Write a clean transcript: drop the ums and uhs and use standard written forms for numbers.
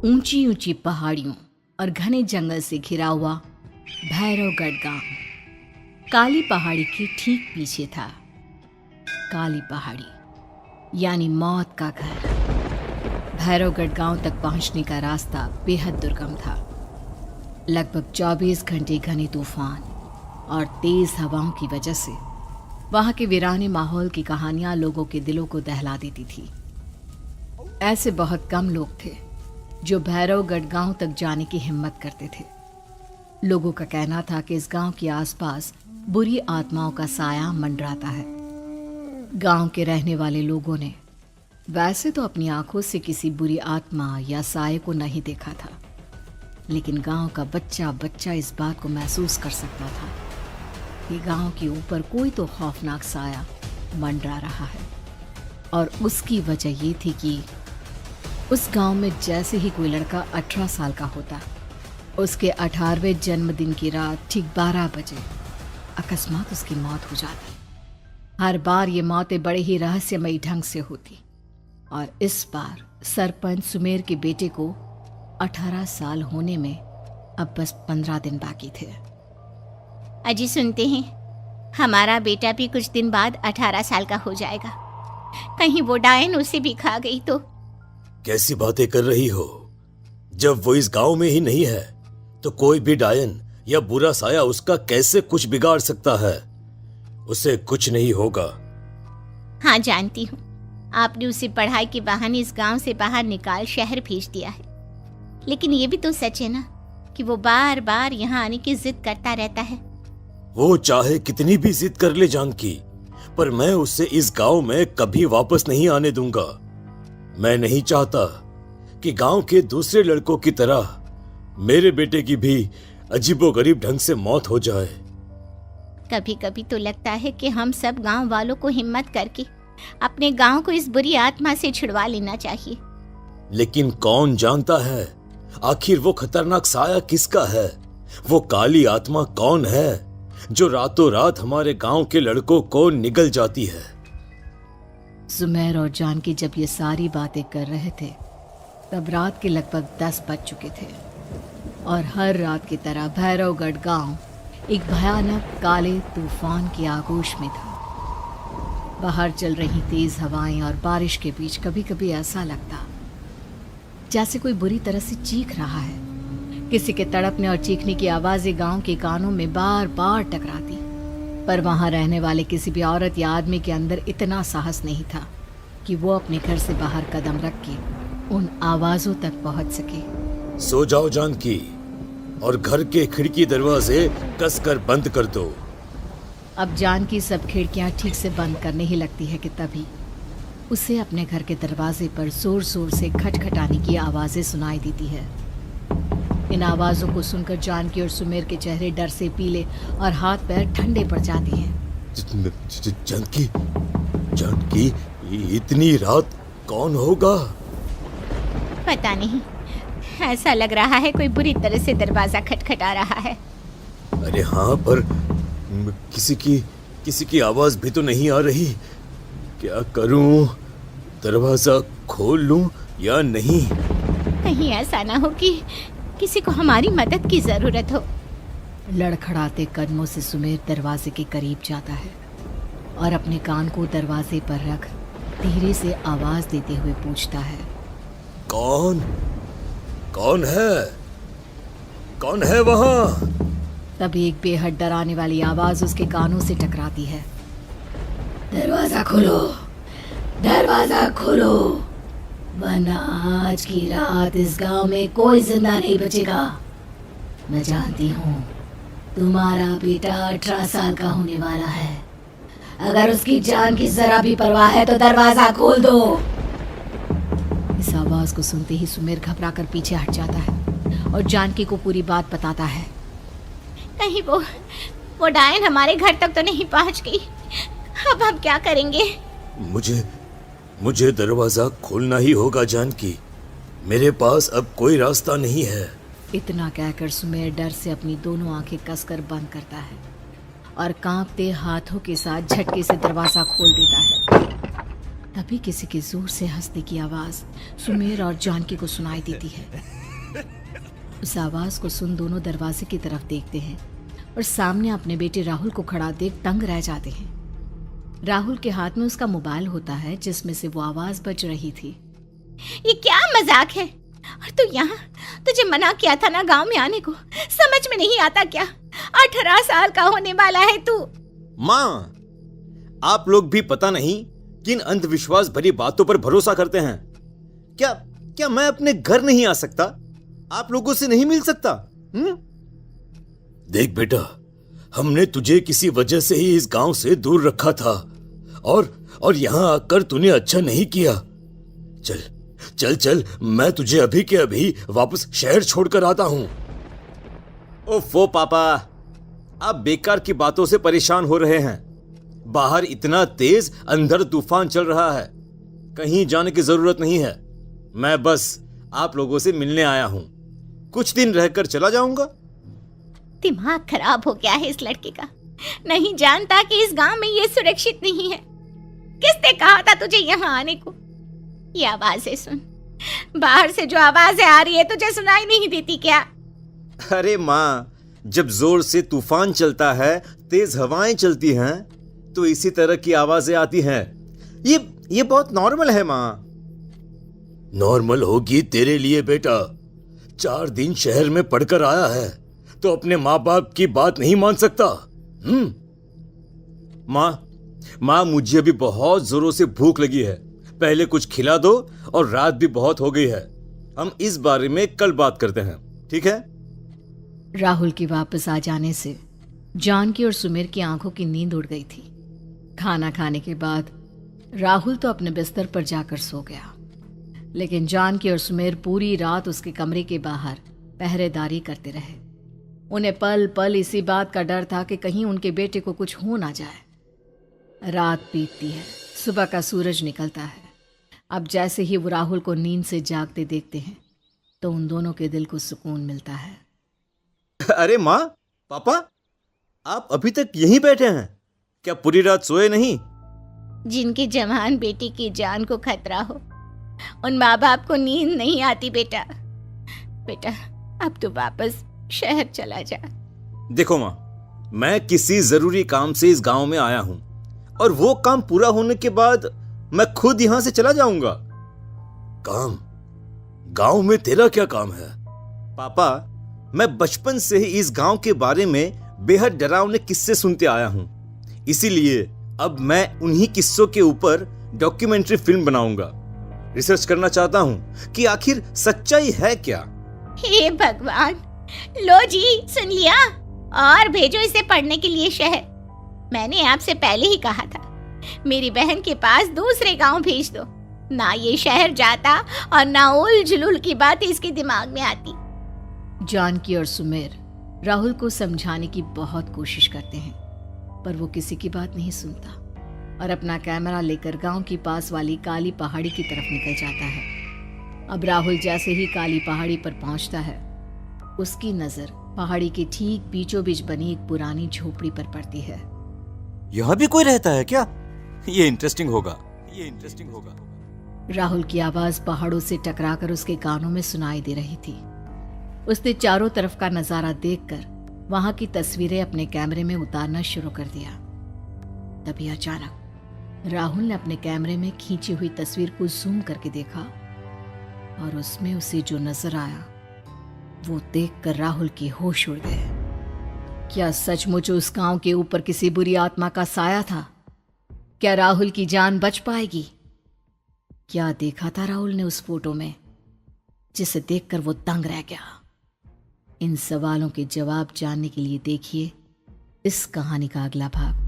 ऊंची ऊंची पहाड़ियों और घने जंगल से घिरा हुआ भैरवगढ़ गांव काली पहाड़ी के ठीक पीछे था। काली पहाड़ी यानी मौत का घर। भैरवगढ़ गांव तक पहुंचने का रास्ता बेहद दुर्गम था। लगभग 24 घंटे घने तूफान और तेज हवाओं की वजह से वहां के वीराने माहौल की कहानियां लोगों के दिलों को दहला देती थी। ऐसे बहुत कम लोग थे जो भैरवगढ़ गांव तक जाने की हिम्मत करते थे। लोगों का कहना था कि इस गांव के आसपास बुरी आत्माओं का साया मंडराता है। गांव के रहने वाले लोगों ने वैसे तो अपनी आंखों से किसी बुरी आत्मा या साये को नहीं देखा था, लेकिन गांव का बच्चा बच्चा इस बात को महसूस कर सकता था कि गांव के ऊपर कोई तो खौफनाक साया मंडरा रहा है। और उसकी वजह ये थी कि उस गांव में जैसे ही कोई लड़का 18 साल का होता, उसके 18वें जन्मदिन की रात ठीक 12 बजे अकस्मात उसकी मौत हो जाती। हर बार ये मौतें बड़े ही रहस्यमयी ढंग से होती और इस बार सरपंच सुमेर के बेटे को 18 साल होने में अब बस 15 दिन बाकी थे। अजी सुनते हैं, हमारा बेटा भी कुछ दिन बाद 18 साल का हो जाएगा। कहीं वो डायन उसे भी खा गई तो। कैसी बातें कर रही हो? जब वो इस गांव में ही नहीं है तो कोई भी डायन या बुरा साया उसका कैसे कुछ बिगाड़ सकता है? उसे कुछ नहीं होगा। हाँ जानती हूँ, आपने उसे पढ़ाई के बहाने इस गांव से बाहर निकाल शहर भेज दिया है, लेकिन ये भी तो सच है ना कि वो बार बार यहाँ आने की जिद करता रहता है। वो चाहे कितनी भी जिद कर ले जानकी, पर मैं उसे इस गांव में कभी वापस नहीं आने दूंगा। मैं नहीं चाहता कि गांव के दूसरे लड़कों की तरह मेरे बेटे की भी अजीबोगरीब ढंग से मौत हो जाए। कभी कभी तो लगता है कि हम सब गांव वालों को हिम्मत करके अपने गांव को इस बुरी आत्मा से छुड़वा लेना चाहिए। लेकिन कौन जानता है आखिर वो खतरनाक साया किसका है? वो काली आत्मा कौन है जो रातों रात हमारे गांव के लड़कों को निगल जाती है? सुमेर और जानकी जब ये सारी बातें कर रहे थे तब रात के लगभग 10 बज चुके थे और हर रात की तरह भैरवगढ़ गांव एक भयानक काले तूफान की आगोश में था। बाहर चल रही तेज हवाएं और बारिश के बीच कभी कभी ऐसा लगता जैसे कोई बुरी तरह से चीख रहा है। किसी के तड़पने और चीखने की आवाजें गांव के कानों में बार बार टकराती, पर वहां रहने वाले किसी भी औरत या आदमी के अंदर इतना साहस नहीं था कि वो अपने घर से बाहर कदम रख के उन आवाजों तक पहुंच सके। सो जाओ जानकी और घर के खिड़की दरवाजे कसकर बंद कर दो। अब जानकी सब खिड़कियां ठीक से बंद करने ही लगती है कि तभी उसे अपने घर के दरवाजे पर जोर जोर से खटखटाने की आवाजें सुनाई देती है। इन आवाजों को सुनकर जानकी और सुमेर के चेहरे डर से पीले और हाथ पैर ठंडे पड़ जाते हैं। जानकी, जानकी, इतनी रात कौन होगा? पता नहीं, ऐसा लग रहा है कोई बुरी तरह से दरवाजा खटखटा रहा है। अरे हाँ, पर किसी की आवाज भी तो नहीं आ रही। क्या करूं? दरवाजा खोल लूं या नहीं? कहीं ऐसा ना हो कि किसी को हमारी मदद की जरूरत हो। लड़खड़ाते कदमों से सुमेर दरवाजे के करीब जाता है और अपने कान को दरवाजे पर रख धीरे से आवाज देते हुए पूछता है, कौन है? कौन है वहां? तभी एक बेहद डराने वाली आवाज उसके कानों से टकराती है। दरवाजा खोलो, दरवाजा खोलो, वरना आज की रात इस गांव में कोई जिंदा नहीं बचेगा। मैं जानती हूँ तुम्हारा बेटा 18 साल का होने वाला है। अगर उसकी जान की जरा भी परवाह है तो दरवाजा खोल दो। इस आवाज को सुनते ही सुमेर घबराकर पीछे हट जाता है और जानकी को पूरी बात बताता है। कहीं वो डायन हमारे घर तक तो नहीं पहुंच गई? अब हम क्या करेंगे? मुझे दरवाजा खोलना ही होगा जानकी। मेरे पास अब कोई रास्ता नहीं है। इतना कहकर सुमेर डर से अपनी दोनों आंखें कसकर बंद करता है और कांपते हाथों के साथ झटके से दरवाजा खोल देता है। तभी किसी के जोर से हंसने की आवाज सुमेर और जानकी को सुनाई देती है। उस आवाज को सुन दोनों दरवाजे की तरफ देखते हैं और सामने अपने बेटे राहुल को खड़ा देख दंग रह जाते हैं। राहुल के हाथ में उसका मोबाइल होता है जिसमें से वो आवाज बज रही थी। ये क्या मजाक है? और तू यहाँ, तुझे मना किया था ना गांव में आने को, समझ में नहीं आता क्या? 18 साल का होने वाला है तू। माँ, आप लोग भी पता नहीं किन अंधविश्वास भरी बातों पर भरोसा करते हैं। क्या क्या मैं अपने घर नहीं आ सकता? आप लोगों से नहीं मिल सकता? देख बेटा, हमने तुझे किसी वजह से ही इस गांव से दूर रखा था और यहां आकर तूने अच्छा नहीं किया। चल चल चल, मैं तुझे अभी के अभी वापस शहर छोड़कर आता हूं। ओफो पापा, आप बेकार की बातों से परेशान हो रहे हैं। बाहर इतना तेज अंधड़ तूफान चल रहा है, कहीं जाने की जरूरत नहीं है। मैं बस आप लोगों से मिलने आया हूं, कुछ दिन रहकर चला जाऊंगा। दिमाग खराब हो गया है इस लड़के का, नहीं जानता कि इस गांव में ये सुरक्षित नहीं है। किसने कहा था तुझे यहाँ आने को? ये आवाजें सुन, बाहर से जो आवाजें आ रही है तुझे सुनाई नहीं देती क्या? अरे माँ, जब जोर से तूफान चलता है, तेज हवाएं चलती हैं, तो इसी तरह की आवाजें आती हैं। ये बहुत नॉर्मल है माँ। नॉर्मल होगी तेरे लिए बेटा। 4 दिन शहर में पढ़कर आया है तो अपने माँ बाप की बात नहीं मान सकता। माँ, मुझे अभी बहुत जोरों से भूख लगी है, पहले कुछ खिला दो, और रात भी बहुत हो गई है। हम इस बारे में कल बात करते हैं, ठीक है? राहुल के वापस आ जाने से जानकी और सुमेर की आंखों की नींद उड़ गई थी। खाना खाने के बाद राहुल तो अपने बिस्तर पर जाकर सो गया, लेकिन जानकी और सुमेर पूरी रात उसके कमरे के बाहर पहरेदारी करते रहे। उन्हें पल पल इसी बात का डर था कि कहीं उनके बेटे को कुछ हो ना जाए। रात बीतती है, सुबह का सूरज निकलता है। अब जैसे ही वो राहुल को नींद से जागते देखते हैं तो उन दोनों के दिल को सुकून मिलता है। अरे माँ, पापा, आप अभी तक यहीं बैठे हैं? क्या पूरी रात सोए नहीं? जिनकी जवान बेटी की जान को खतरा हो, उन माँ बाप को नींद नहीं आती बेटा। बेटा, अब तो वापस शहर चला जा। देखो माँ, मैं किसी जरूरी काम से इस गांव में आया हूं, और वो काम पूरा होने के बाद मैं खुद यहां से चला जाऊंगा। काम? गांव में तेरा क्या काम है? पापा, मैं बचपन से ही इस गांव के बारे में बेहद डरावने किस्से सुनते आया हूं, इसीलिए अब मैं उन्हीं किस्सों के ऊपर डॉक्यूमेंट्री फिल्म बनाऊंगा। रिसर्च करना चाहता हूं कि आखिर सच्चाई है क्या। हे भगवान, लो जी, सुन लिया, और भेजो इसे पढ़ने के लिए शहर। मैंने आपसे पहले ही कहा था, मेरी बहन के पास दूसरे गांव भेज दो। ना ये शहर जाता और ना उल जुलूल की बात इसके दिमाग में आती। जानकी और सुमेर राहुल को समझाने की बहुत कोशिश करते हैं, पर वो किसी की बात नहीं सुनता और अपना कैमरा लेकर गांव की पास वाली काली पहाड़ी की तरफ निकल जाता है। अब राहुल जैसे ही काली पहाड़ी पर पहुंचता है, उसकी नजर पहाड़ी के ठीक बीचों बीच बनी एक पुरानी झोपड़ी पर पड़ती है। यहाँ भी कोई रहता है क्या? ये इंटरेस्टिंग होगा। राहुल की आवाज पहाड़ों से टकराकर उसके कानों में सुनाई दे रही थी। उसने चारों तरफ का नजारा देखकर वहां की तस्वीरें अपने कैमरे में उतारना शुरू कर दिया। तभी अचानक राहुल ने अपने कैमरे में खींची हुई तस्वीर को जूम करके देखा, और उसमें उसे जो नजर आया वो देखकर राहुल के होश उड़ गए। क्या सचमुच उस गांव के ऊपर किसी बुरी आत्मा का साया था? क्या राहुल की जान बच पाएगी? क्या देखा था राहुल ने उस फोटो में जिसे देखकर वो दंग रह गया? इन सवालों के जवाब जानने के लिए देखिए इस कहानी का अगला भाग।